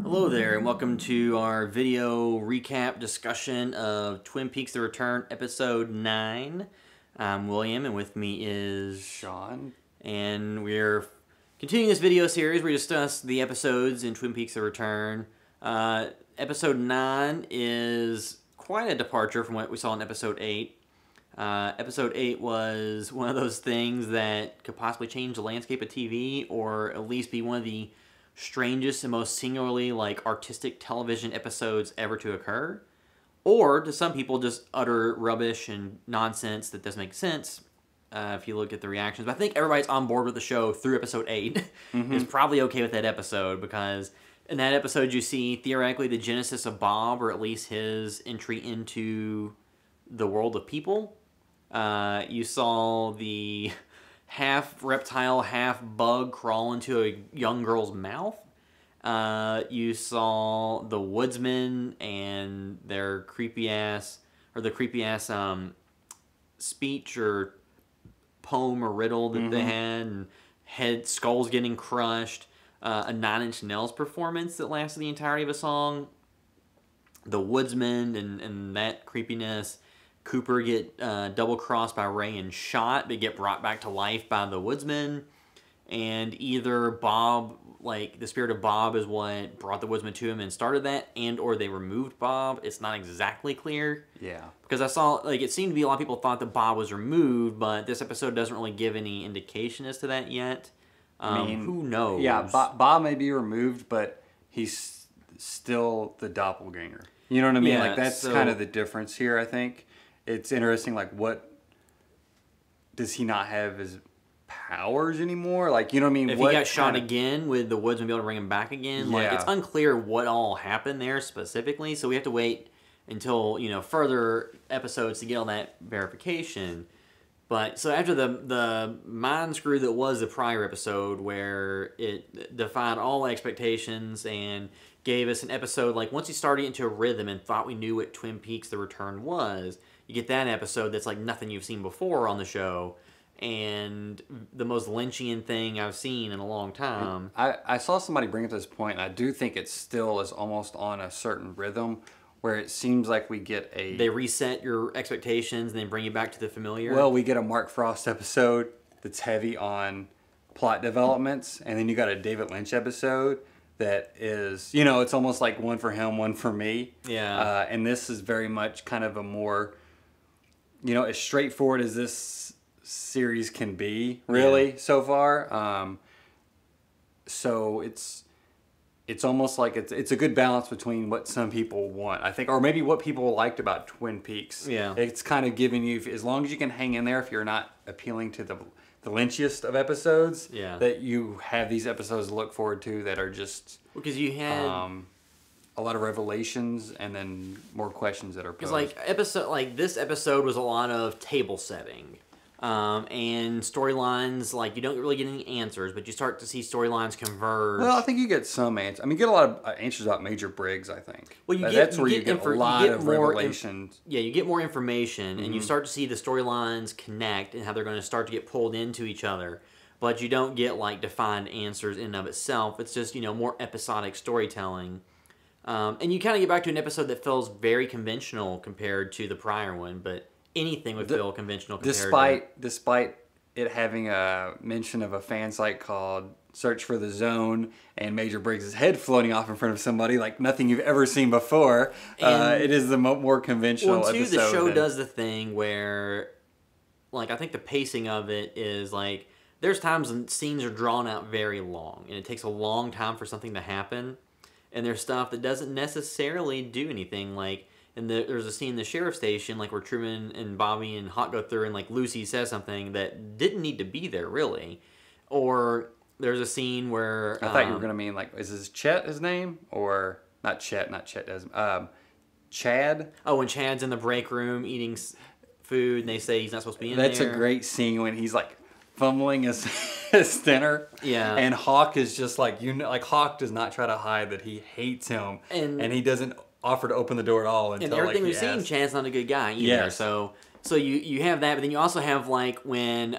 Hello there, and welcome to our video recap discussion of Twin Peaks: The Return, Episode 9. I'm William, and with me is Sean. And we're continuing this video series where we discuss the episodes in Twin Peaks: The Return. Episode 9 is quite a departure from what we saw in Episode 8. Episode 8 was one of those things that could possibly change the landscape of TV, or at least be one of the strangest and most singularly artistic television episodes ever to occur, or to some people just utter rubbish and nonsense that doesn't make sense if you look at the reactions. But I think everybody's on board with the show through episode 8 is probably okay with that episode, because in that episode you see theoretically the genesis of Bob, or at least his entry into the world of people. You saw the half reptile, half bug crawl into a young girl's mouth. You saw the woodsman and their creepy ass speech or poem or riddle that they had, and skulls getting crushed. A 9 Inch Nails performance that lasted the entirety of a song. The woodsman and that creepiness. Cooper get double-crossed by Ray and shot, but get brought back to life by the woodsman. And either Bob, the spirit of Bob is what brought the woodsman to him and started that, and or they removed Bob. It's not exactly clear. Yeah. Because I saw, it seemed to be a lot of people thought that Bob was removed, but this episode doesn't really give any indication as to that yet. Who knows? Yeah, Bob may be removed, but he's still the doppelganger. You know what I mean? Yeah, That's kind of the difference here, I think. It's interesting, what does he not have his powers anymore? You know what I mean? If he got shot again, would the woodsman be able to bring him back again? Yeah. It's unclear what all happened there specifically, so we have to wait until, further episodes to get all that verification. But, so after the mind screw that was the prior episode, where it defied all expectations and gave us an episode, once you started into a rhythm and thought we knew what Twin Peaks: The Return was, you get that episode that's nothing you've seen before on the show, and the most Lynchian thing I've seen in a long time. I saw somebody bring up this point, and I do think it still is almost on a certain rhythm, where it seems like we get They reset your expectations and then bring you back to the familiar. Well, we get a Mark Frost episode that's heavy on plot developments, and then you got a David Lynch episode that is, it's almost like one for him, one for me. Yeah. And this is very much kind of a more, as straightforward as this series can be, really, so far. So it's almost like it's a good balance between what some people want, I think, or maybe what people liked about Twin Peaks. Yeah. It's kind of giving you, as long as you can hang in there, if you're not appealing to the Lynchiest of episodes, that you have these episodes to look forward to that are just... Because you had... a lot of revelations and then more questions that are posed. Because this episode was a lot of table setting. And storylines, you don't really get any answers, but you start to see storylines converge. Well, I think you get some answers. You get a lot of answers about Major Briggs, I think. Well, that's where you get a lot of revelations. You get more information, and you start to see the storylines connect and how they're going to start to get pulled into each other. But you don't get, defined answers in and of itself. It's just, more episodic storytelling. And you kind of get back to an episode that feels very conventional compared to the prior one, but... anything would feel conventional compared despite it having a mention of a fan site called Search for the Zone and Major Briggs' head floating off in front of somebody like nothing you've ever seen before. It is the more conventional episode. The show does the thing where, I think the pacing of it is there's times when scenes are drawn out very long, and it takes a long time for something to happen, and there's stuff that doesn't necessarily do anything, and there's a scene in the sheriff's station, where Truman and Bobby and Hawk go through, and Lucy says something that didn't need to be there, really. Or there's a scene where... I thought you were going to mean, is this Chet his name? Or, not Chet Chad? Oh, when Chad's in the break room eating food, and they say he's not supposed to be in there. That's a great scene when he's, fumbling his dinner. Yeah. And Hawk is just Hawk does not try to hide that he hates him. And he doesn't offer to open the door at all until, and everything we've seen, Chad's not a good guy either. Yes. So you have that, but then you also have when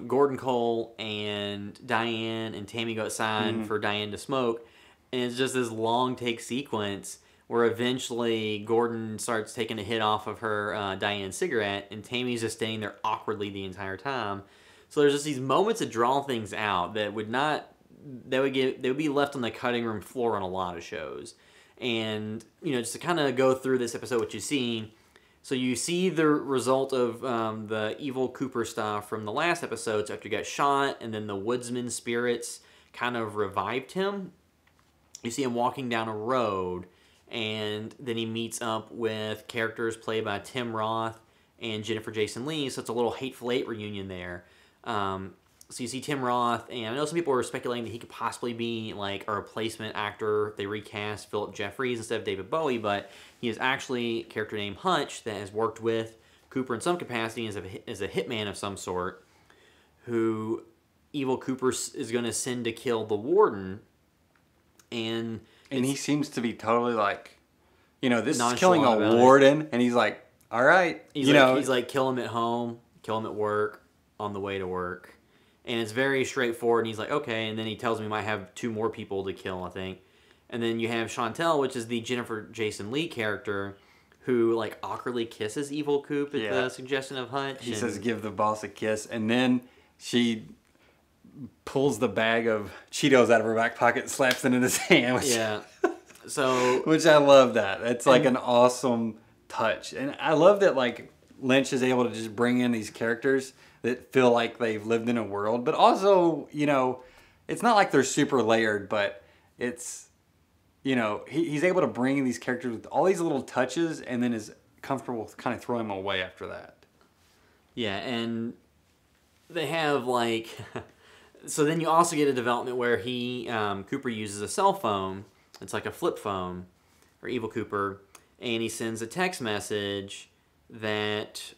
Gordon Cole and Diane and Tammy go outside for Diane to smoke, and it's just this long take sequence where eventually Gordon starts taking a hit off of her Diane cigarette, and Tammy's just standing there awkwardly the entire time. So there's just these moments that draw things out that would be left on the cutting room floor on a lot of shows. And just to kind of go through this episode, what you see. So you see the result of the evil Cooper stuff from the last episode. So after he got shot, and then the woodsman spirits kind of revived him. You see him walking down a road, and then he meets up with characters played by Tim Roth and Jennifer Jason Leigh. So it's a little Hateful Eight reunion there. So you see Tim Roth, and I know some people were speculating that he could possibly be like a replacement actor if they recast Philip Jeffries instead of David Bowie, but he is actually a character named Hutch that has worked with Cooper in some capacity as a hitman of some sort, who evil Cooper is going to send to kill the warden, and he seems to be totally like, this is killing a warden, and he's like, all right, he's like, kill him at home, kill him at work, on the way to work. And it's very straightforward, and he's like, okay, and then he tells me he might have 2 more people to kill, I think. And then you have Chantel, which is the Jennifer Jason Leigh character, who, like, awkwardly kisses Evil Coop at the suggestion of Hutch. He says, give the boss a kiss, and then she pulls the bag of Cheetos out of her back pocket and slaps it in his hand. Which I love that. It's like an awesome touch. And I love that, like, Lynch is able to just bring in these characters that feel like they've lived in a world, but also, it's not like they're super layered, but it's, he's able to bring these characters with all these little touches, and then is comfortable with kind of throwing them away after that. Yeah, and they have like, so then you also get a development where Cooper uses a cell phone. It's like a flip phone, or Evil Cooper, and he sends a text message that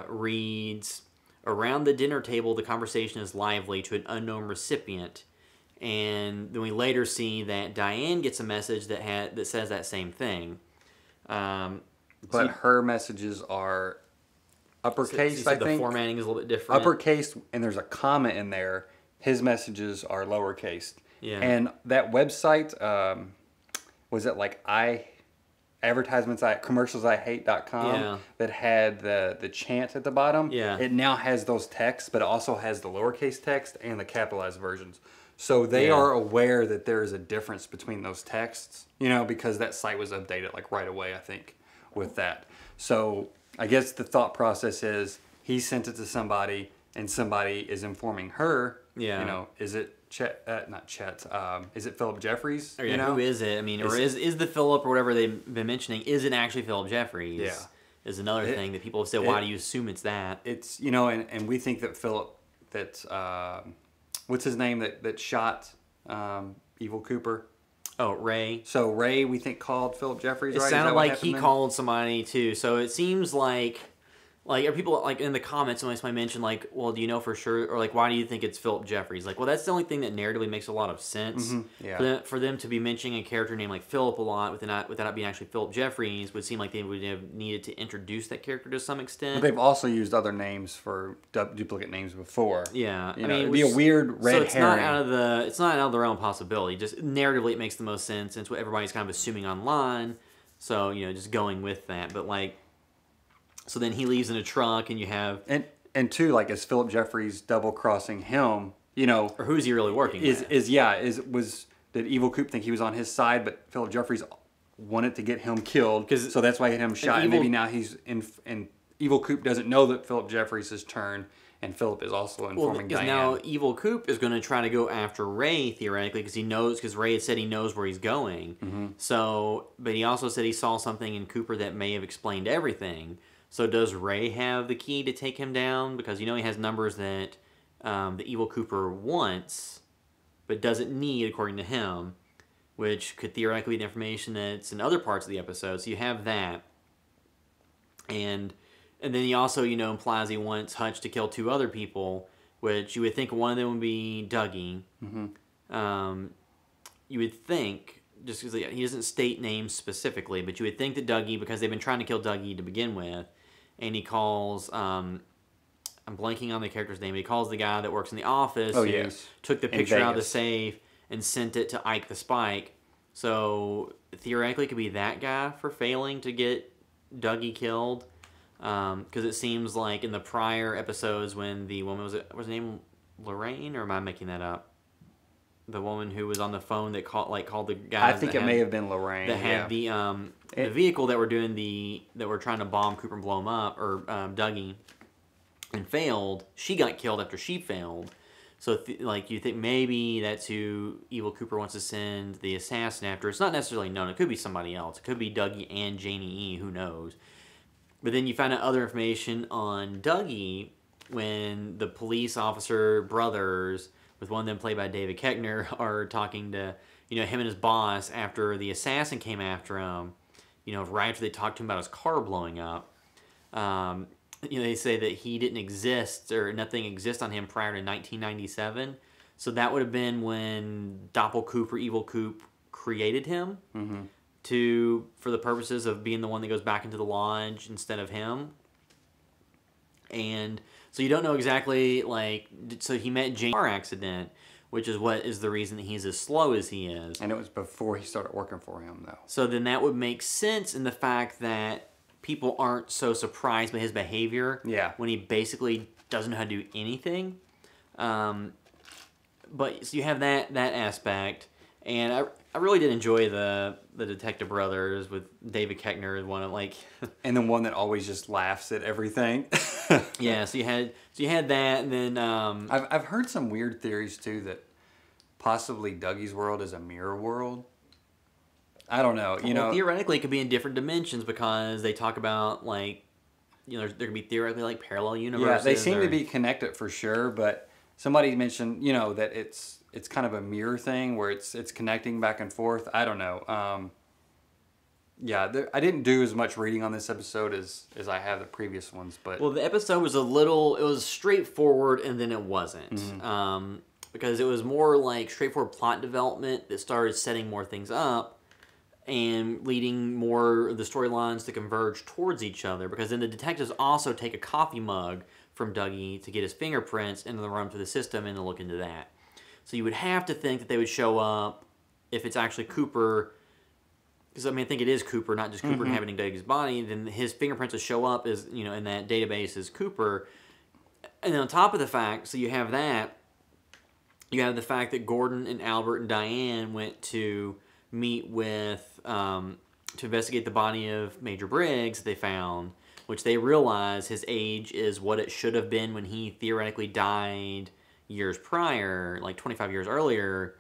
reads, around the dinner table, the conversation is lively to an unknown recipient. And then we later see that Diane gets a message that says that same thing. But her messages are uppercase, I think. The formatting is a little bit different. Uppercase, and there's a comma in there. His messages are lowercase. Yeah. And that website, was it like commercialsihate.com that had the chant at the bottom. Yeah. It now has those texts, but it also has the lowercase text and the capitalized versions. So they are aware that there is a difference between those texts, because that site was updated like right away, I think, with that. So I guess the thought process is he sent it to somebody, and somebody is informing her. Yeah. Is it Chet? Not Chet. Is it Philip Jeffries? Or, who is it? I mean, is the Philip or whatever they've been mentioning? Is it actually Philip Jeffries? Yeah. Is another thing that people have said. Why do you assume it's that? It's and we think that Philip, what's his name that shot Evil Cooper? Oh, Ray. So Ray, we think, called Philip Jeffries. It right? sounded like he called somebody too. So it seems like. Like, are people, like, in the comments, somebody mention, like, well, do you know for sure? Or, like, why do you think it's Philip Jeffries? Like, well, that's the only thing that narratively makes a lot of sense. Mm-hmm. Yeah. For them to be mentioning a character named, like, Philip a lot without it being actually Philip Jeffries would seem like they would have needed to introduce that character to some extent. But they've also used other names for duplicate names before. Yeah. I mean, it'd be a weird red herring. It's not out of the realm of possibility. Just narratively, it makes the most sense. And it's what everybody's kind of assuming online. So, just going with that. But, like, so then he leaves in a truck, and you have... And two, like, is Philip Jeffries double-crossing him, Or who's he really working with? Did Evil Coop think he was on his side, but Philip Jeffries wanted to get him killed, so that's why he had him shot, and maybe now he's in... And Evil Coop doesn't know that Philip Jeffries has turned, and Philip is also informing Diane. Now Evil Coop is going to try to go after Ray, theoretically, because Ray had said he knows where he's going. Mm-hmm. So, but he also said he saw something in Cooper that may have explained everything. So does Ray have the key to take him down? Because he has numbers that the Evil Cooper wants, but doesn't need, according to him, which could theoretically be the information that's in other parts of the episode. So you have that. And then he also, implies he wants Hutch to kill 2 other people, which you would think one of them would be Dougie. Mm-hmm. You would think, just because he doesn't state names specifically, but you would think that Dougie, because they've been trying to kill Dougie to begin with, and he calls, I'm blanking on the character's name, but he calls the guy that works in the office who took the picture out of the safe and sent it to Ike the Spike. So theoretically, it could be that guy for failing to get Dougie killed. Because it seems like in the prior episodes when the woman was her name Lorraine, or am I making that up? The woman who was on the phone that called the guys. I think it may have been Lorraine. That had the vehicle that were that were trying to bomb Cooper and blow him up, or Dougie, and failed. She got killed after she failed. So, you think maybe that's who Evil Cooper wants to send the assassin after. It's not necessarily known. It could be somebody else. It could be Dougie and Janie E. Who knows? But then you find out other information on Dougie when the police officer brothers, with one of them played by David Koechner, are talking to, him and his boss after the assassin came after him, right after they talked to him about his car blowing up. They say that he didn't exist, or nothing exists on him prior to 1997. So that would have been when Cooper, Evil Coop, created him for the purposes of being the one that goes back into the lodge instead of him. And so you don't know exactly, so he met Jane in a car accident, which is what is the reason that he's as slow as he is. And it was before he started working for him, though. So then that would make sense in the fact that people aren't so surprised by his behavior when he basically doesn't know how to do anything. But so you have that aspect, and I really did enjoy the Detective Brothers with David Koechner as one of and the one that always just laughs at everything. Yeah, so you had that, and then I've heard some weird theories too that possibly Dougie's world is a mirror world. I don't know. Theoretically, it could be in different dimensions because they talk about there could be theoretically parallel universes. Yeah, they seem to be connected for sure. But somebody mentioned that it's kind of a mirror thing where it's connecting back and forth. I don't know. I didn't do as much reading on this episode as I have the previous ones. But the episode was it was straightforward, and then it wasn't. Mm-hmm. Because it was more straightforward plot development that started setting more things up and leading more of the storylines to converge towards each other. Because then the detectives also take a coffee mug from Dougie to get his fingerprints and then run through the system and to look into that. So you would have to think that they would show up if it's actually Cooper. Because I think it is Cooper, not just Cooper inhabiting Dougie's body. Then his fingerprints will show up as in that database as Cooper. And then on top of the fact, so you have that. You have the fact that Gordon and Albert and Diane went to meet with to investigate the body of Major Briggs they found, which they realize his age is what it should have been when he theoretically died years prior, 25 years earlier,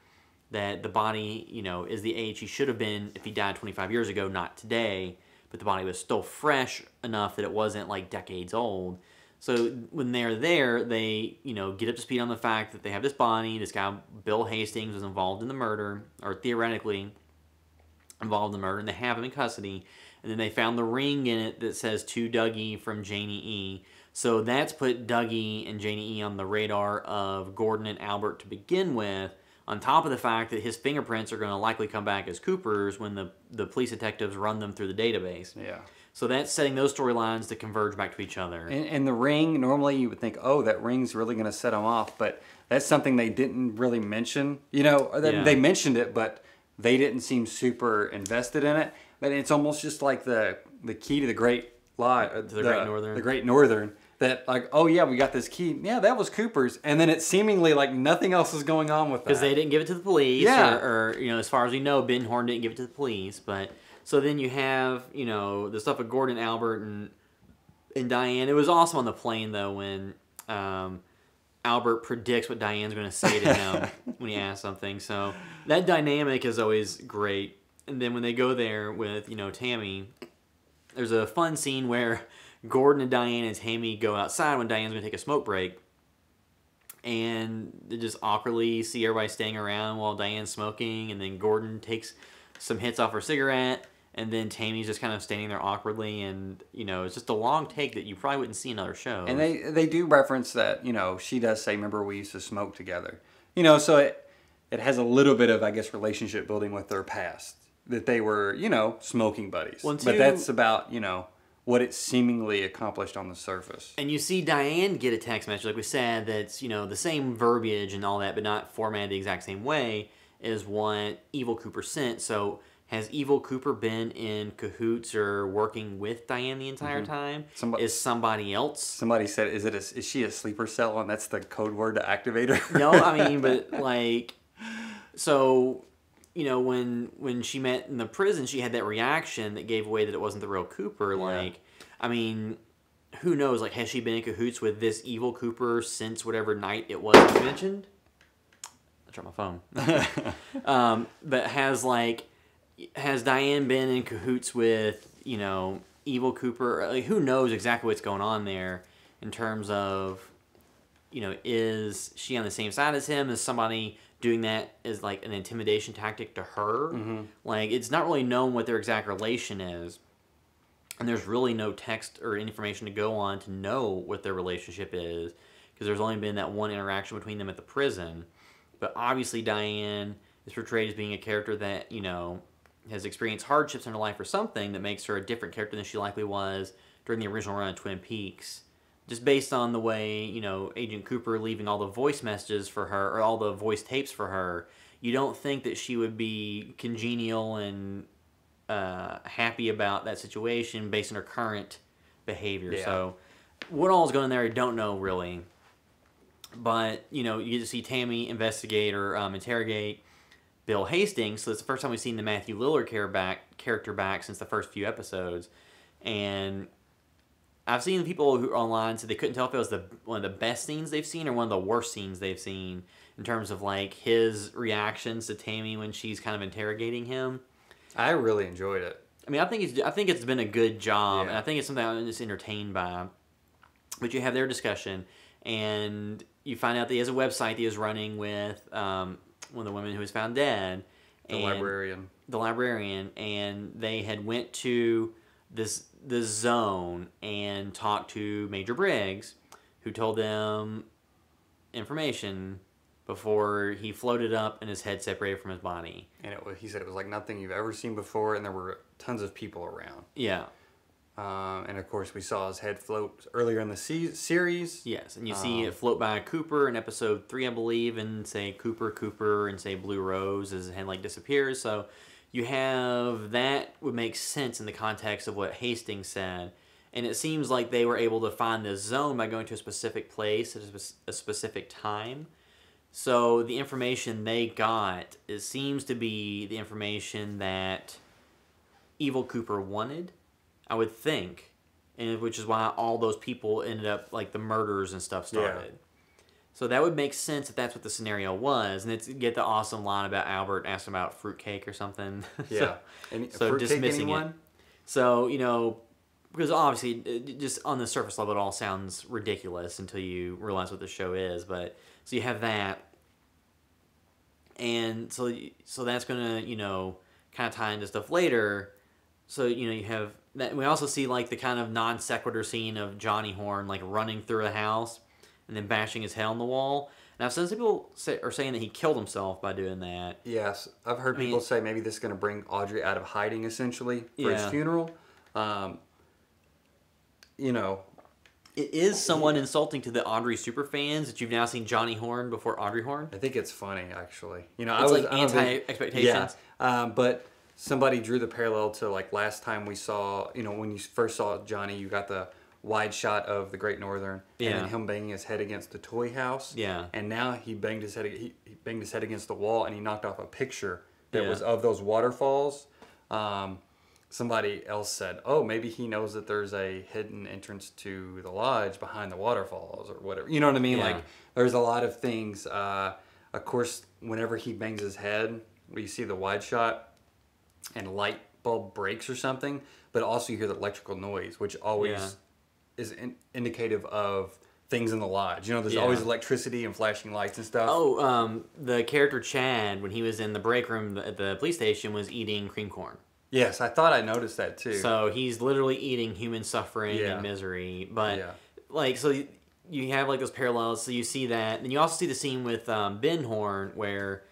that the body, is the age he should have been if he died 25 years ago, not today, but the body was still fresh enough that it wasn't decades old. So when they're there, they, get up to speed on the fact that they have this body. This guy, Bill Hastings, was involved in the murder, or theoretically involved in the murder, and they have him in custody. And then they found the ring in it that says to Dougie from Janie E. So that's put Dougie and Janie E on the radar of Gordon and Albert to begin with, on top of the fact that his fingerprints are going to likely come back as Cooper's when the police detectives run them through the database. Yeah. So that's setting those storylines to converge back to each other. And the ring, normally you would think, oh, that ring's really going to set them off, but that's something they didn't really mention. They mentioned it, but they didn't seem super invested in it. But it's almost just like the key to the Great Lie, the Great Northern. The Great Northern. That oh yeah, we got this key. Yeah, that was Cooper's, and then it's seemingly nothing else is going on with that because they didn't give it to the police. Yeah. Or as far as we know, Ben Horn didn't give it to the police, but. So then you have, the stuff with Gordon, Albert, and Diane. It was awesome on the plane, though, when Albert predicts what Diane's going to say to him when he asks something. So that dynamic is always great. And then when they go there with, Tammy, there's a fun scene where Gordon and Diane and Tammy go outside when Diane's going to take a smoke break. And they just awkwardly see everybody staying around while Diane's smoking. And then Gordon takes some hits off her cigarette. And then Tammy's just kind of standing there awkwardly, and it's just a long take that you probably wouldn't see in other shows. And they do reference that she does say, "Remember we used to smoke together." So it has a little bit of relationship building with their past that they were smoking buddies. But that's about what it seemingly accomplished on the surface. And you see Diane get a text message, like we said, that's the same verbiage and all that, but not formatted the exact same way. is what Evil Cooper sent. So has Evil Cooper been in cahoots or working with Diane the entire time? Is somebody else? Somebody said, is she a sleeper cell, and that's the code word to activate her? No, I mean, but like, so, you know, when she met in the prison, she had that reaction that gave away that it wasn't the real Cooper. Yeah. Like, I mean, who knows? Like, has she been in cahoots with this Evil Cooper since whatever night it was you mentioned? I dropped my phone. But has Diane been in cahoots with, you know, Evil Cooper? Like, who knows exactly what's going on there in terms of, you know, is she on the same side as him? Is somebody doing that as like an intimidation tactic to her? Like, it's not really known what their exact relation is. And there's really no text or information to go on to know what their relationship is, because there's only been that one interaction between them at the prison. But obviously Diane is portrayed as being a character that, you know, has experienced hardships in her life or something that makes her a different character than she likely was during the original run of Twin Peaks. Just based on the way, you know, Agent Cooper leaving all the voice messages for her, or all the voice tapes for her, you don't think that she would be congenial and happy about that situation based on her current behavior. Yeah. So what all is going on there, I don't know really. But, you know, you get to see Tammy investigate or interrogate Bill Hastings. So it's the first time we've seen the Matthew Lillard character back since the first few episodes. And I've seen people who online said they couldn't tell if it was one of the best scenes they've seen or one of the worst scenes they've seen in terms of like his reactions to Tammy when she's kind of interrogating him. I really enjoyed it. I mean, I think it's been a good job, Yeah. and I think it's something I'm just entertained by. But you have their discussion, and you find out that he has a website that he is running with one of the women who was found dead. The librarian, and they had went to this zone and talked to Major Briggs, who told them information before he floated up and his head separated from his body. And he said it was like nothing you've ever seen before, and there were tons of people around. Yeah. And of course, we saw his head float earlier in the series. Yes, and you see it float by Cooper in episode 3, I believe, and say Cooper, and say Blue Rose as his head like disappears. So you have that would make sense in the context of what Hastings said. And it seems like they were able to find this zone by going to a specific place at a specific time. So the information they got, it seems to be the information that Evil Cooper wanted, I would think, and which is why all those people ended up, like, the murders and stuff started. Yeah. So that would make sense if that's what the scenario was, and it's get the awesome line about Albert asking about fruitcake or something. Yeah. So dismissing it. So, you know, because obviously, just on the surface level, it all sounds ridiculous until you realize what the show is. But so you have that, and so that's gonna, you know, kind of tie into stuff later. So, you know, you have that. We also see like the kind of non sequitur scene of Johnny Horn like running through a house and then bashing his head on the wall. Now, some people are saying that he killed himself by doing that. Yes, I've heard people say maybe this is going to bring Audrey out of hiding essentially for his funeral. You know, it is somewhat insulting to the Audrey superfans that you've now seen Johnny Horn before Audrey Horn. I think it's funny, actually. You know, it's like anti-expectations. Yeah, but somebody drew the parallel to like last time we saw. You know, when you first saw Johnny, you got the wide shot of the Great Northern, and then him banging his head against the toy house. Yeah, and now he banged his head. He banged his head against the wall, and he knocked off a picture that was of those waterfalls. Somebody else said, oh, maybe he knows that there's a hidden entrance to the lodge behind the waterfalls or whatever. You know what I mean? Yeah. Like, there's a lot of things. Of course, whenever he bangs his head, you see the wide shot and light bulb breaks or something, but also you hear the electrical noise, which always is indicative of things in the lodge. You know, there's always electricity and flashing lights and stuff. Oh, the character Chad, when he was in the break room at the police station, was eating cream corn. Yes, I thought I noticed that too. So he's literally eating human suffering and misery. But like, so you have like those parallels. So you see that, and you also see the scene with Ben Horn where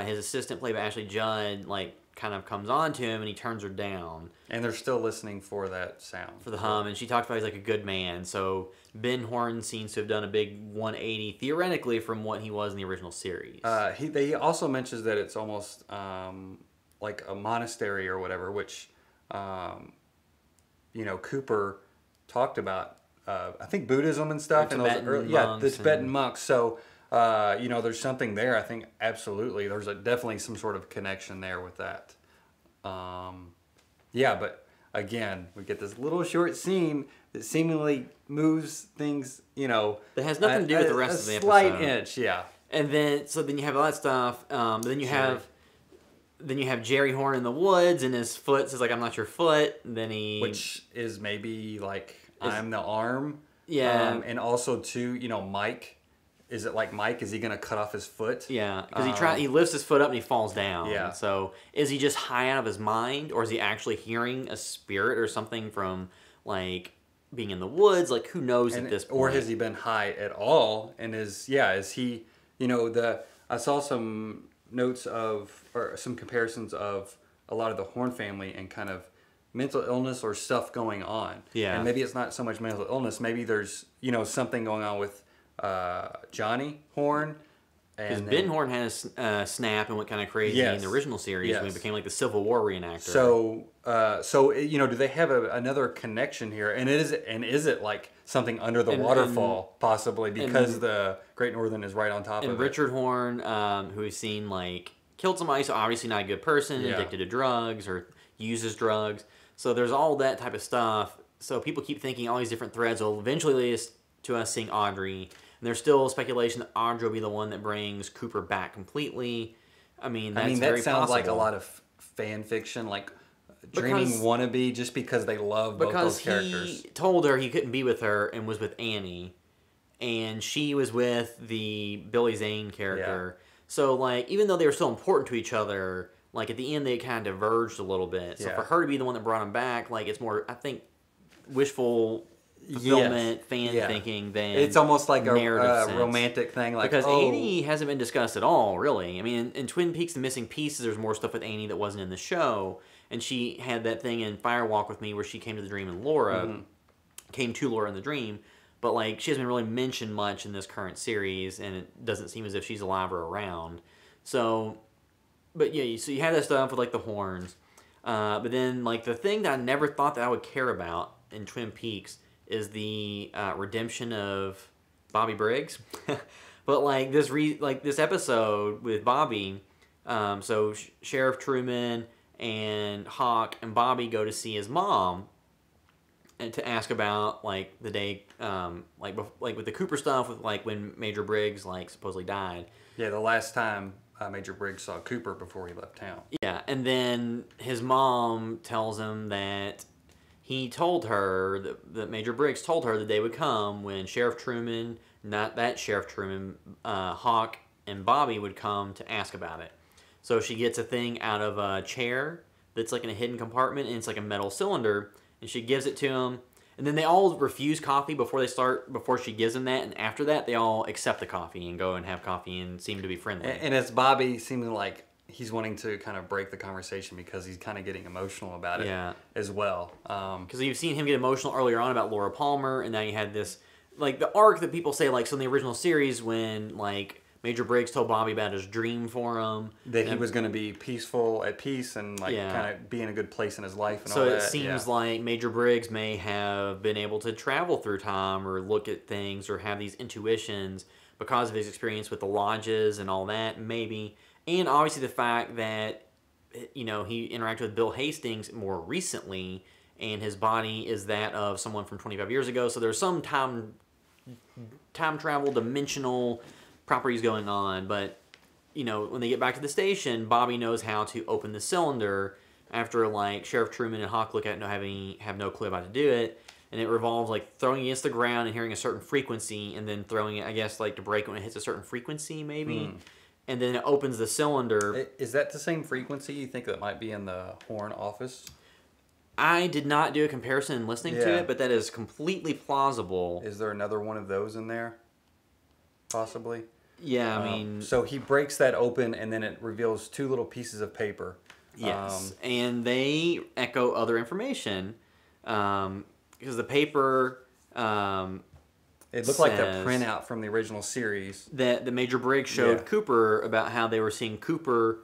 his assistant, played by Ashley Judd, like kind of comes on to him and he turns her down. And they're still listening for that sound. For the hum, and she talks about he's like a good man. So Ben Horn seems to have done a big 180 theoretically from what he was in the original series. He also mentions that it's almost like a monastery or whatever, which Cooper talked about. I think Buddhism and stuff, and the Tibetan monks. So there's something there. I think absolutely there's definitely some sort of connection there with that. But again, we get this little short scene that seemingly moves things, that has nothing to do with the rest of the episode. A slight inch, yeah. And then you have all that stuff. Then you have Jerry Horn in the woods, and his foot says like, "I'm not your foot." And then which is maybe like I'm the arm. Yeah. And also too, Mike. Is it like Mike? Is he going to cut off his foot? Yeah, because he lifts his foot up and he falls down. Yeah. So is he just high out of his mind, or is he actually hearing a spirit or something from like being in the woods? Like, who knows at this point? Or has he been high at all? And is he? I saw some notes or some comparisons of a lot of the Horn family and kind of mental illness or stuff going on. Yeah. And maybe it's not so much mental illness. Maybe there's something going on with Johnny Horn. Because Ben Horn had a snap and went kind of crazy in the original series when he became like the Civil War reenactor. So do they have another connection here? And is it like something under the waterfall possibly because the Great Northern is right on top of it? And Richard Horn, who we've seen like killed somebody, so obviously not a good person, addicted to drugs or uses drugs. So there's all that type of stuff. So people keep thinking all these different threads will eventually lead to us seeing Audrey. And there's still speculation that Audrey will be the one that brings Cooper back completely. I mean, that sounds possible. like a lot of fan fiction, like dreaming wannabe, just because they love both those characters. Because he told her he couldn't be with her and was with Annie, and she was with the Billy Zane character. Yeah. So, like, even though they were still important to each other, like, at the end they kind of diverged a little bit. So for her to be the one that brought him back, like, it's more, I think, wishful fulfillment, fan thinking than it's almost like a sense. Romantic thing, like because Annie hasn't been discussed at all, really. I mean, in Twin Peaks: The Missing Pieces, there's more stuff with Annie that wasn't in the show, and she had that thing in Fire Walk with Me where she came to the dream and Laura came to Laura in the dream, but like she hasn't been really mentioned much in this current series, and it doesn't seem as if she's alive or around. So, but yeah, so you have that stuff with like the Horns, but then like the thing that I never thought that I would care about in Twin Peaks is the redemption of Bobby Briggs. But like this episode with Bobby, so Sheriff Truman and Hawk and Bobby go to see his mom and to ask about like the day, like with the Cooper stuff, with like when Major Briggs like supposedly died. Yeah, the last time Major Briggs saw Cooper before he left town. Yeah, and then his mom tells him that he told her that Major Briggs told her the day would come when Sheriff Truman, not that Sheriff Truman, Hawk and Bobby would come to ask about it. So she gets a thing out of a chair that's like in a hidden compartment, and it's like a metal cylinder, and she gives it to him. And then they all refuse coffee before she gives them that, and after that they all accept the coffee and go and have coffee and seem to be friendly. And it's Bobby seeming like he's wanting to kind of break the conversation because he's kind of getting emotional about it as well. Because you've seen him get emotional earlier on about Laura Palmer, and now you had this, like, the arc that people say, like, so in the original series when, like, Major Briggs told Bobby about his dream for him. That he was going to be at peace, and, like, kind of be in a good place in his life and all that. So it seems like Major Briggs may have been able to travel through time or look at things or have these intuitions because of his experience with the lodges and all that, maybe. And obviously the fact that, he interacted with Bill Hastings more recently, and his body is that of someone from 25 years ago. So there's some time travel, dimensional properties going on. But, when they get back to the station, Bobby knows how to open the cylinder after, like, Sheriff Truman and Hawk look at it and have no clue about to do it. And it revolves, like, throwing it against the ground and hearing a certain frequency, and then throwing it, I guess, like, to break it when it hits a certain frequency, maybe. And then it opens the cylinder. Is that the same frequency you think that might be in the Horn office? I did not do a comparison in listening to it, but that is completely plausible. Is there another one of those in there? Possibly? Yeah, I mean... So he breaks that open, and then it reveals two little pieces of paper. Yes, and they echo other information. Because the paper... It looked like the printout from the original series. That the Major Briggs showed Cooper about how they were seeing Cooper,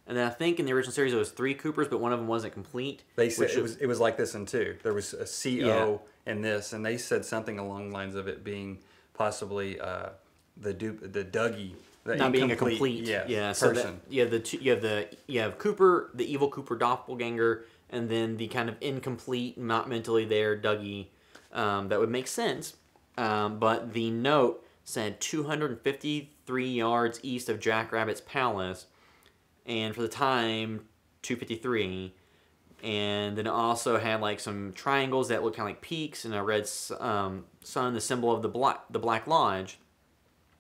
and then I think in the original series it was 3 Coopers, but one of them wasn't complete. They said it was like this in 2. There was a CO in this, and they said something along the lines of it being possibly the Dougie. Not being a complete person. So that, you have Cooper, the evil Cooper doppelganger, and then the kind of incomplete, not mentally there Dougie. That would make sense. But the note said 253 yards east of Jackrabbit's Palace, and for the time 253. And then it also had like some triangles that looked kind of like peaks and a red sun, the symbol of the Black Lodge.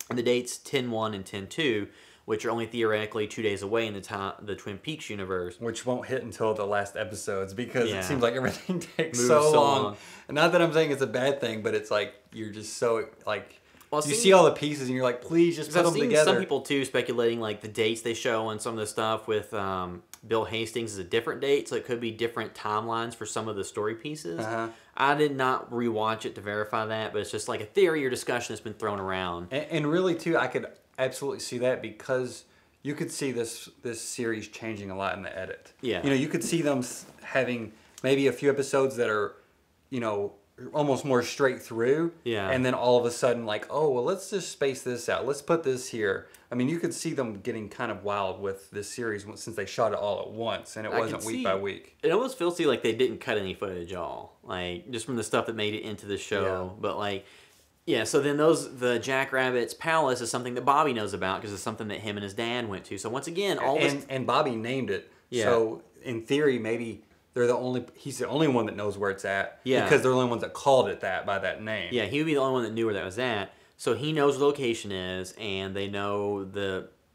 And the dates 10-1 and 10-2, which are only theoretically 2 days away in the Twin Peaks universe. Which won't hit until the last episodes because it seems like everything takes so long. And not that I'm saying it's a bad thing, but it's like you're just so like... Well, you see all the pieces and you're like, please just put them together. Some people too speculating like the dates they show on some of the stuff with Bill Hastings is a different date, so it could be different timelines for some of the story pieces. I did not rewatch it to verify that, but it's just like a theory or discussion that's been thrown around. And really too, I could absolutely see that because you could see this series changing a lot in the edit. Yeah, you know, you could see them having maybe a few episodes that are, you know, almost more straight through. Yeah. And then all of a sudden like, oh, well, let's just space this out. Let's put this here. I mean, you could see them getting kind of wild with this series since they shot it all at once and it wasn't week by week. It almost feels to me like they didn't cut any footage at all. Like, just from the stuff that made it into the show. Yeah. But like, yeah, so then the Jackrabbit's Palace is something that Bobby knows about because it's something that him and his dad went to. So once again, and Bobby named it. Yeah. So in theory, maybe he's the only one that knows where it's at. Yeah. Because they're the only ones that called it that by that name. Yeah, he would be the only one that knew where that was at. So he knows the location is, and they know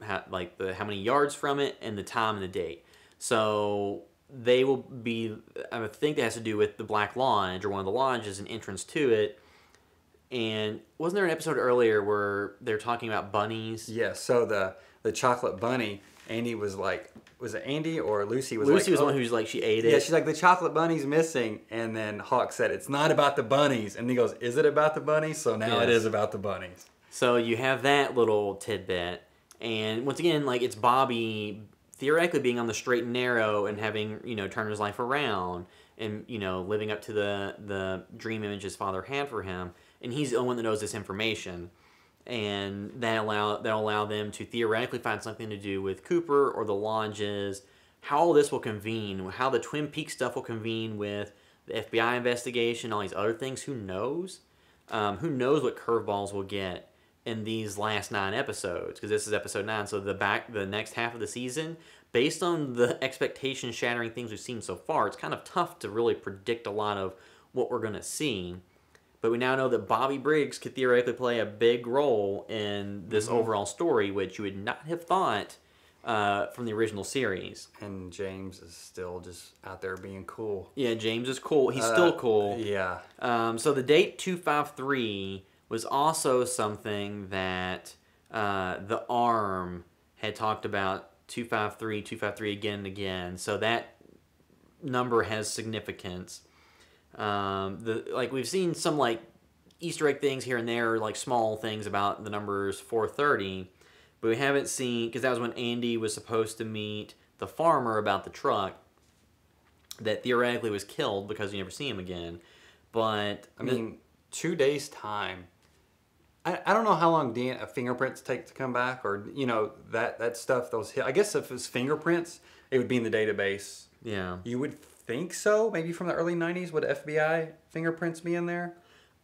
how many yards from it and the time and the date. So they will be, I would think that has to do with the Black Lodge or one of the lodges, an entrance to it. And wasn't there an episode earlier where they're talking about bunnies? Yeah, so the chocolate bunny, Andy was like, was it Andy or Lucy? Lucy was the one who's like, she ate it. Yeah, she's like, the chocolate bunny's missing. And then Hawk said, it's not about the bunnies. And he goes, is it about the bunnies? So now it is about the bunnies. So you have that little tidbit. And once again, like, it's Bobby theoretically being on the straight and narrow and having, you know, turned his life around and, you know, living up to the dream image his father had for him. And he's the only one that knows this information. And that'll allow them to theoretically find something to do with Cooper or the lodges, how all this will convene, how the Twin Peaks stuff will convene with the FBI investigation, all these other things. Who knows? Who knows what curveballs we'll get in these last 9 episodes? Because this is episode 9, so the next half of the season, based on the expectation-shattering things we've seen so far, it's kind of tough to really predict a lot of what we're going to see. But we now know that Bobby Briggs could theoretically play a big role in this overall story, which you would not have thought from the original series. And James is still just out there being cool. Yeah, James is cool. He's still cool. Yeah. So the date 253 was also something that the Arm had talked about, 253 again and again. So that number has significance. We've seen some like Easter egg things here and there, like small things about the numbers 430, but we haven't seen, because that was when Andy was supposed to meet the farmer about the truck that theoretically was killed because you never see him again. But I mean, 2 days time. I don't know how long fingerprints take to come back, or you know that stuff. I guess if it's fingerprints, it would be in the database. Yeah, you would think so. Maybe from the early 90s, would FBI fingerprints be in there?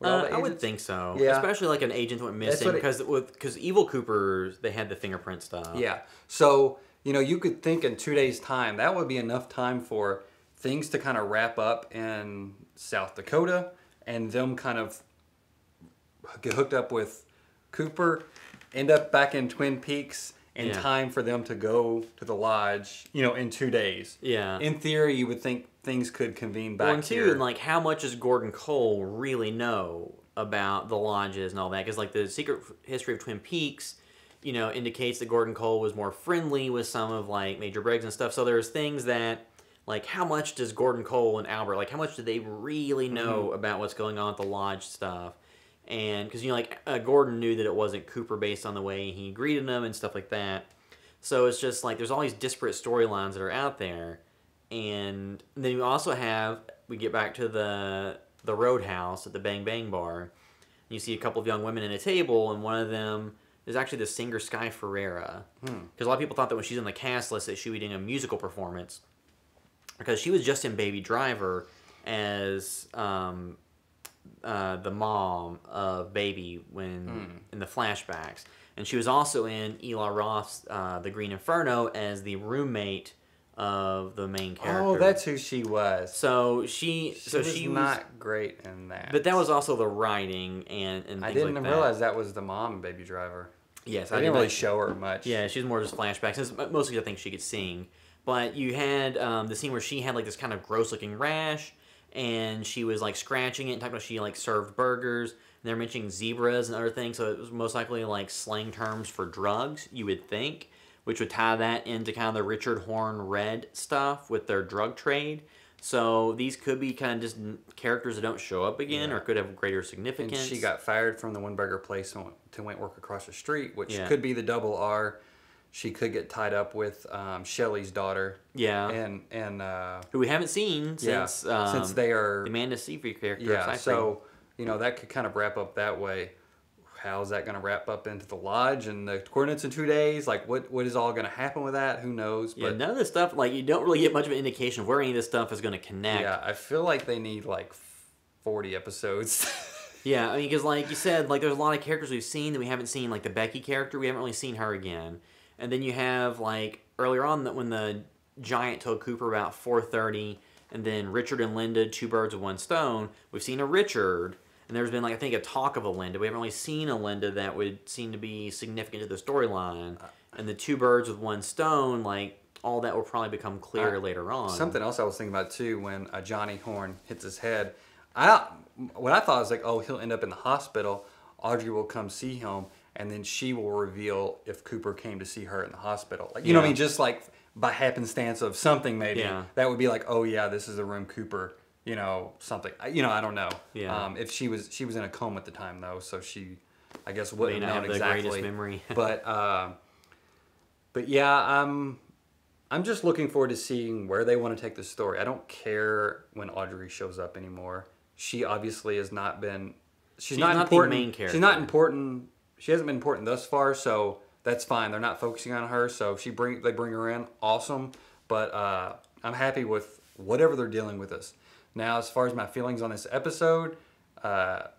I would think so. Yeah. Especially like an agent went missing because Evil Coopers, they had the fingerprint stuff. Yeah. So, you know, you could think in 2 days' time, that would be enough time for things to kind of wrap up in South Dakota and them kind of get hooked up with Cooper, end up back in Twin Peaks, in time for them to go to the lodge, you know, in 2 days. Yeah. In theory, you would think things could convene back here. And like, how much does Gordon Cole really know about the lodges and all that? Because like the Secret History of Twin Peaks, you know, indicates that Gordon Cole was more friendly with some of like Major Briggs and stuff. So there's things that, like, how much does Gordon Cole and Albert, like, how much do they really know about what's going on with the lodge stuff? And because, like, Gordon knew that it wasn't Cooper based on the way he greeted him and stuff like that. So it's just like there's all these disparate storylines that are out there. And then you also have, we get back to the Roadhouse at the Bang Bang Bar. You see a couple of young women at a table, and one of them is actually the singer Sky Ferreira. Because a lot of people thought that when she's on the cast list that she would be doing a musical performance. Because she was just in Baby Driver as the mom of Baby when in the flashbacks. And she was also in Eli Roth's The Green Inferno as the roommate of the main character. Oh, that's who she was. So she was not great in that. But that was also the writing and things I didn't like that. realize that was the mom in Baby Driver. Yes, I didn't really show her much. Yeah, she's more just flashbacks. It's mostly I think she could sing. But you had the scene where she had like this kind of gross looking rash, and she was like scratching it and talking about she like served burgers. And they're mentioning zebras and other things, so it was most likely like slang terms for drugs, you would think, which would tie that into kind of the Richard Horn Red stuff with their drug trade. So these could be kind of just characters that don't show up again or could have greater significance. And she got fired from the Windburger place and went work across the street, which could be the double R. She could get tied up with Shelley's daughter. Yeah. And who we haven't seen since they are the Amanda Seyfried character. Yeah, so that could kind of wrap up that way. How's that going to wrap up into the lodge and the coordinates in 2 days? Like, what is all going to happen with that? Who knows? But none of this stuff, like, you don't really get much of an indication of where any of this stuff is going to connect. Yeah, I feel like they need, like, 40 episodes. Yeah, I mean, because, like you said, like, there's a lot of characters we've seen that we haven't seen, like, the Becky character, we haven't really seen her again. And then you have, like, earlier on, when the giant told Cooper about 4:30, and then Richard and Linda, 2 birds with 1 stone, we've seen a Richard. And there's been, like, I think, a talk of a Linda. We haven't really seen a Linda that would seem to be significant to the storyline. And the 2 birds with 1 stone, like, all that will probably become clear later on. Something else I was thinking about, too, when Johnny Horn hits his head. What I thought was, like, oh, he'll end up in the hospital. Audrey will come see him, and then she will reveal if Cooper came to see her in the hospital. Like, you know what I mean? Just, like, by happenstance of something, maybe. Yeah. That would be like, oh, yeah, this is the room Cooper... something. I don't know. Yeah. If she was in a coma at the time though, so she, I guess, wouldn't have known exactly. The greatest memory. but yeah, I'm just looking forward to seeing where they want to take the story. I don't care when Audrey shows up anymore. She obviously has not been. She's not important. The main character. She's not important. She hasn't been important thus far, so that's fine. They're not focusing on her, so they bring her in, awesome. But I'm happy with whatever they're dealing with us. Now, as far as my feelings on this episode,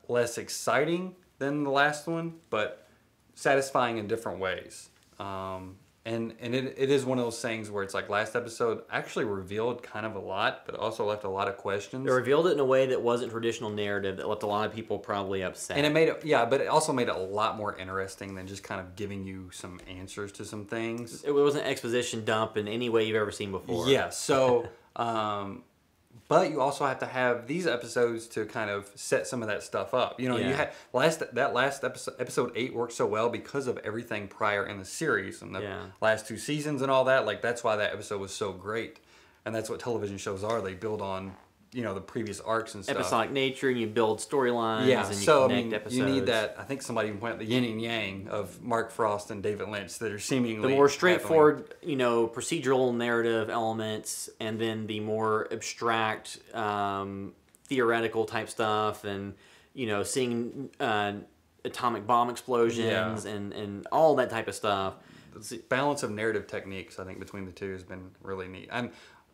less exciting than the last one, but satisfying in different ways. And it is one of those things where it's like last episode actually revealed kind of a lot, but also left a lot of questions. It revealed it in a way that wasn't traditional narrative that left a lot of people probably upset. And it made it, but it also made it a lot more interesting than just kind of giving you some answers to some things. It wasn't an exposition dump in any way you've ever seen before. Yeah, so... but you also have to have these episodes to kind of set some of that stuff up. You had last episode 8 worked so well because of everything prior in the series and the last 2 seasons and all that. Like that's why that episode was so great, and that's what television shows are. They build on the previous arcs and stuff. Episodic nature, and you build storylines. Yeah, and you connect episodes. You need that. I think somebody even went the yin and yang of Mark Frost and David Lynch that are seemingly the more straightforward, procedural narrative elements, and then the more abstract, theoretical type stuff, and seeing atomic bomb explosions and all that type of stuff. The balance of narrative techniques, I think, between the two has been really neat.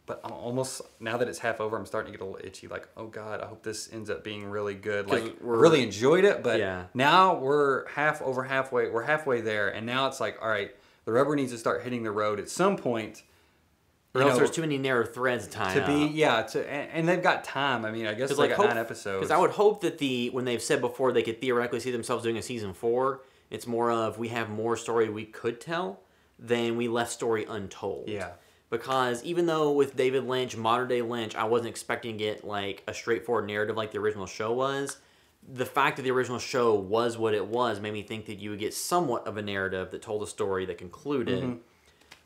But I'm almost, now that it's half over, I'm starting to get a little itchy. Like, oh God, I hope this ends up being really good. Like, really enjoyed it, but now we're halfway. We're halfway there, and now it's like, all right, the rubber needs to start hitting the road at some point. Or else there's too many narrow threads to tie up. And they've got time. I mean, I guess they got 9 episodes. Because I would hope that when they've said before they could theoretically see themselves doing a season 4, it's more of we have more story we could tell than we left story untold. Yeah. Because even though with David Lynch, modern day Lynch, I wasn't expecting to get like a straightforward narrative like the original show was, the fact that the original show was what it was made me think that you would get somewhat of a narrative that told a story that concluded.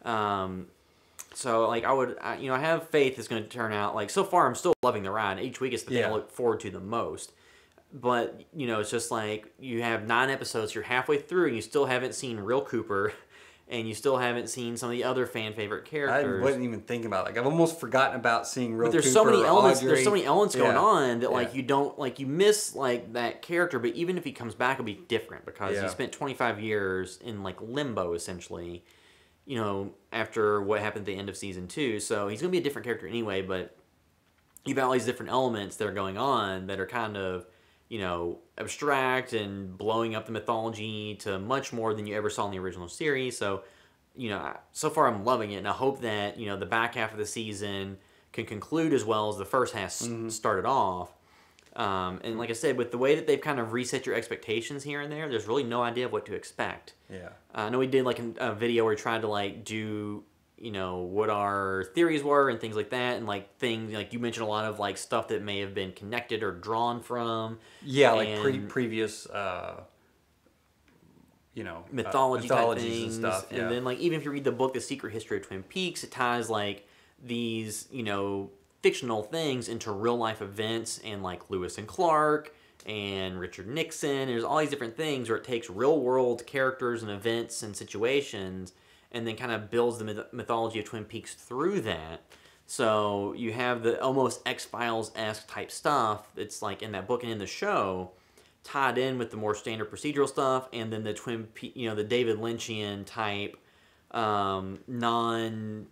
Mm-hmm. So like I have faith it's going to turn out like so far I'm still loving the ride. Each week it's the thing I look forward to the most. but you know, it's just like you have 9 episodes, you're halfway through, and you still haven't seen real Cooper, and you still haven't seen some of the other fan favorite characters. I wasn't even thinking about it. Like, I've almost forgotten about seeing real. But there's Cooper, so many elements. Audrey. There's so many elements going Yeah. on that like Yeah. you don't like you miss like that character. But even if he comes back, it'll be different because Yeah. he spent 25 years in like limbo essentially. You know, after what happened at the end of season 2, so he's gonna be a different character anyway. But you've got all these different elements that are going on that are kind of, you know, abstract and blowing up the mythology to much more than you ever saw in the original series. So, you know, so far I'm loving it, and I hope that, you know, the back half of the season can conclude as well as the first half started off. And like I said, with the way that they've kind of reset your expectations here and there, there's really no idea of what to expect. Yeah. I know we did like a video where we tried to like do, you know, what our theories were and things like that, and like things like you mentioned a lot of like stuff that may have been connected or drawn from. Yeah, like and previous, you know, mythologies and things. stuff. Yeah. And then like even if you read the book The Secret History of Twin Peaks, it ties like these, you know, fictional things into real life events, and like Lewis and Clark and Richard Nixon. There's all these different things where it takes real world characters and events and situations and then kind of builds the mythology of Twin Peaks through that. So you have the almost X-Files-esque type stuff that's like in that book and in the show, tied in with the more standard procedural stuff, and then the the David Lynchian type, non-linear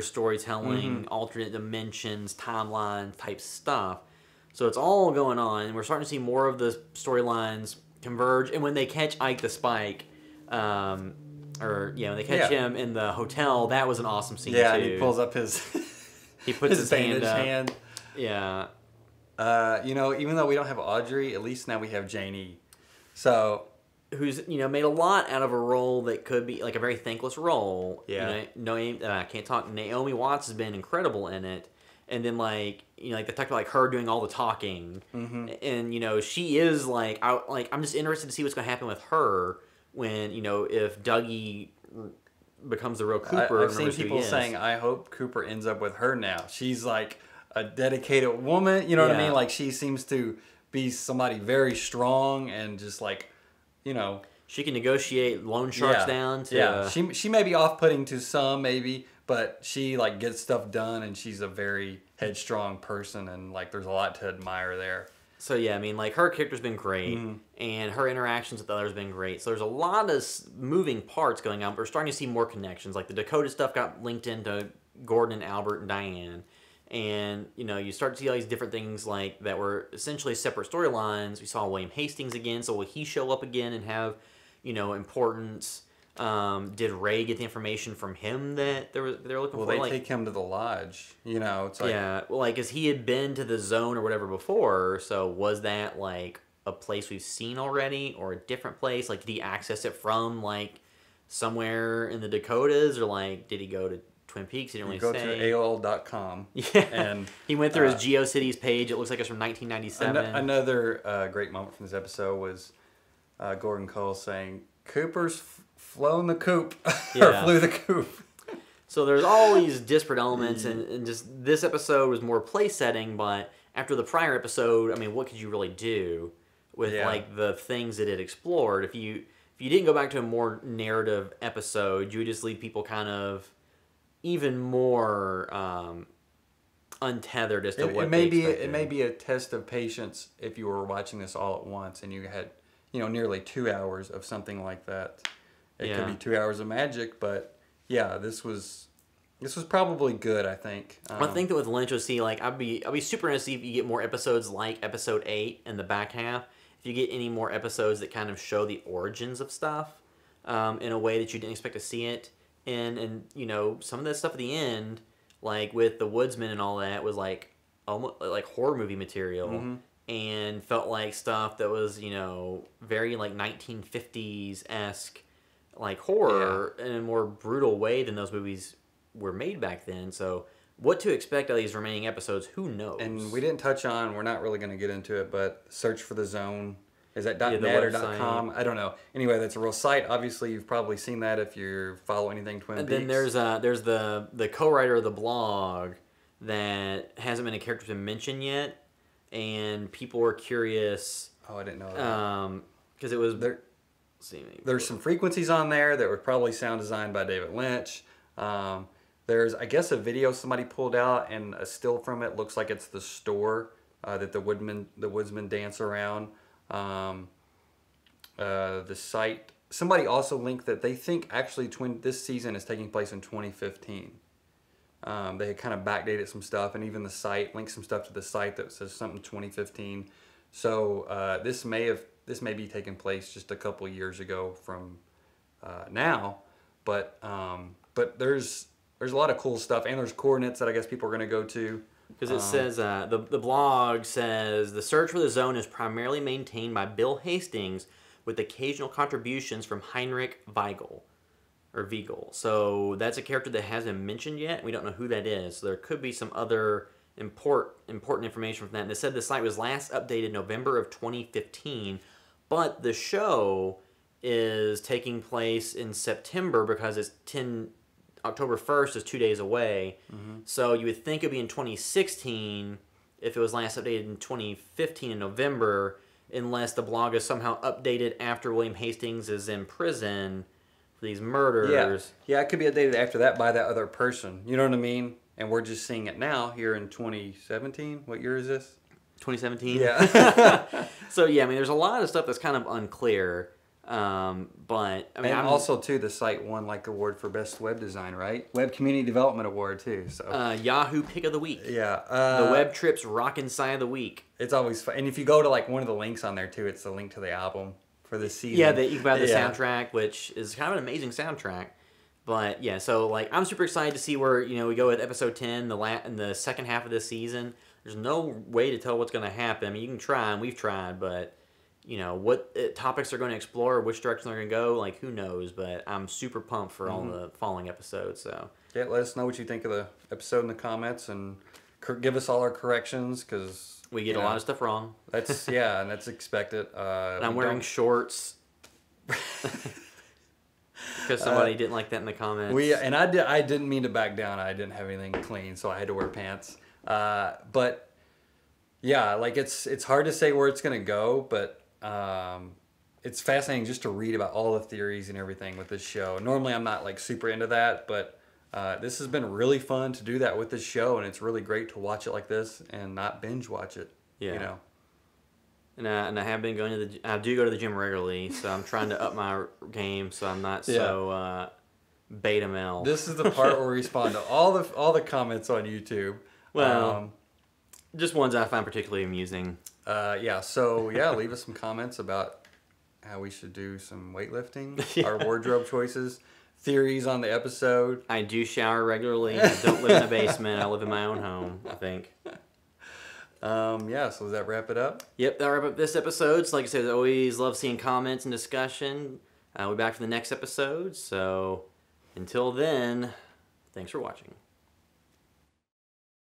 storytelling, alternate dimensions, timeline type stuff. So it's all going on, and we're starting to see more of the storylines converge. And when they catch Ike the Spike, when they catch him in the hotel, that was an awesome scene too. Yeah, and he pulls up his he puts his hand bandaged up. hand. Yeah. You know, even though we don't have Audrey, at least now we have Janie. So, who's, you know, made a lot out of a role that could be like a very thankless role. Yeah. You know, I can't talk. Naomi Watts has been incredible in it. And then like, you know, like they talked about like her doing all the talking, and you know she is like, I'm just interested to see what's going to happen with her when, you know, if Dougie becomes the real Cooper. I've seen people saying, I hope Cooper ends up with her now. She's like a dedicated woman, you know what I mean? Like she seems to be somebody very strong and just like, you know, she can negotiate loan sharks down to. Yeah, she may be off-putting to some maybe, but she like gets stuff done, and she's a very headstrong person, and like there's a lot to admire there. So yeah, I mean, like her character's been great, and her interactions with others have been great. So there's a lot of moving parts going on. But we're starting to see more connections. Like the Dakota stuff got linked into Gordon and Albert and Diane, and you know you start to see all these different things like that were essentially separate storylines. We saw William Hastings again, so will he show up again and have, you know, importance? Did Ray get the information from him that they're looking for? Well, they like, take him to the lodge. You know, it's like well, like, as he had been to the zone or whatever before. So was that like a place we've seen already, or a different place? Like, did he access it from like somewhere in the Dakotas, or like did he go to Twin Peaks? He didn't really say. Go to AOL.com. Yeah, and he went through his GeoCities page. It looks like it's from 1997. Another great moment from this episode was Gordon Cole saying, "Cooper's flown the coop," or flew the coop. So there's all these disparate elements, and just this episode was more place setting. But after the prior episode, I mean, what could you really do with like the things that it explored? If you didn't go back to a more narrative episode, you would just leave people kind of even more untethered as to what they expected. It may be a test of patience if you were watching this all at once and you had, you know, nearly 2 hours of something like that. It could be 2 hours of magic, but yeah, this was probably good, I think. I think that with Lynch, you'll see, like, I'll be super interested to see if you get more episodes like episode 8 in the back half. If you get any more episodes that kind of show the origins of stuff in a way that you didn't expect to see it in, and you know, some of that stuff at the end, like with the Woodsman and all that, was like almost like horror movie material. And felt like stuff that was, you know, very like 1950s-esque, like horror in a more brutal way than those movies were made back then. So what to expect out of these remaining episodes, who knows? And we didn't touch on, we're not really going to get into it, but Search for the Zone. Is that the .net or website. .com? I don't know. Anyway, that's a real site. Obviously, you've probably seen that if you follow anything Twin Peaks. And then there's the co-writer of the blog that hasn't been a character to mention yet. and people were curious. Oh, I didn't know that. Because it was There, there's some frequencies on there that were probably sound designed by David Lynch. There's, I guess, a video somebody pulled out, and a still from it looks like it's the store that the woodsmen dance around. The site. Somebody also linked that they think actually this season is taking place in 2015. They had kind of backdated some stuff, and even the site linked some stuff to the site that says something 2015. So this may be taking place just a couple years ago from now, but there's a lot of cool stuff, and there's coordinates that I guess people are going to go to. Because it says, the blog says, the search for the zone is primarily maintained by Bill Hastings with occasional contributions from Heinrich Weigel. Or Weigel. So that's a character that hasn't been mentioned yet. We don't know who that is. So there could be some other important information from that. And they said the site was last updated November of 2015, but the show is taking place in September because it's October 1st is 2 days away. Mm-hmm. So you would think it would be in 2016 if it was last updated in 2015 in November, unless the blog is somehow updated after William Hastings is in prison for these murders. Yeah, it could be updated after that by that other person. You know what I mean? And we're just seeing it now here in 2017. What year is this? 2017? Yeah. So, yeah, I mean, there's a lot of stuff that's kind of unclear. But, I mean... And also, too, the site won, like, award for Best Web Design, right? Web Community Development Award, too. So Yahoo Pick of the Week. Yeah. The Web Trips Rockin' Side of the Week. It's always fun. And if you go to, like, one of the links on there, too, it's the link to the album for this season. Yeah, you can buy the soundtrack, which is kind of an amazing soundtrack. But, yeah, so, like, I'm super excited to see where, we go with episode 10, in the second half of this season. There's no way to tell what's going to happen. I mean, you can try, and we've tried, but... what topics they're going to explore, which direction they're going to go, like, who knows, but I'm super pumped for all the following episodes, so. Yeah, let us know what you think of the episode in the comments, and give us all our corrections, because... We get a lot of stuff wrong. That's, yeah, and that's expected. And I'm wearing shorts. Because somebody didn't like that in the comments. I didn't mean to back down. I didn't have anything clean, so I had to wear pants. But, yeah, like, it's hard to say where it's going to go, but... it's fascinating just to read about all the theories and everything with this show. Normally I'm not like super into that, but this has been really fun to do that with this show, and it's really great to watch it like this and not binge watch it. Yeah. And I have been going to I do go to the gym regularly, so I'm trying to up my game so I'm not so beta male. This is the part where we respond to all the comments on YouTube. Well, just ones I find particularly amusing. Leave us some comments about how we should do some weightlifting, our wardrobe choices, theories on the episode. I do shower regularly. I don't live in a basement. I live in my own home, I think. So does that wrap it up? Yep, that'll wrap up this episode. So like I said, I always love seeing comments and discussion. We'll be back for the next episode. So until then, thanks for watching.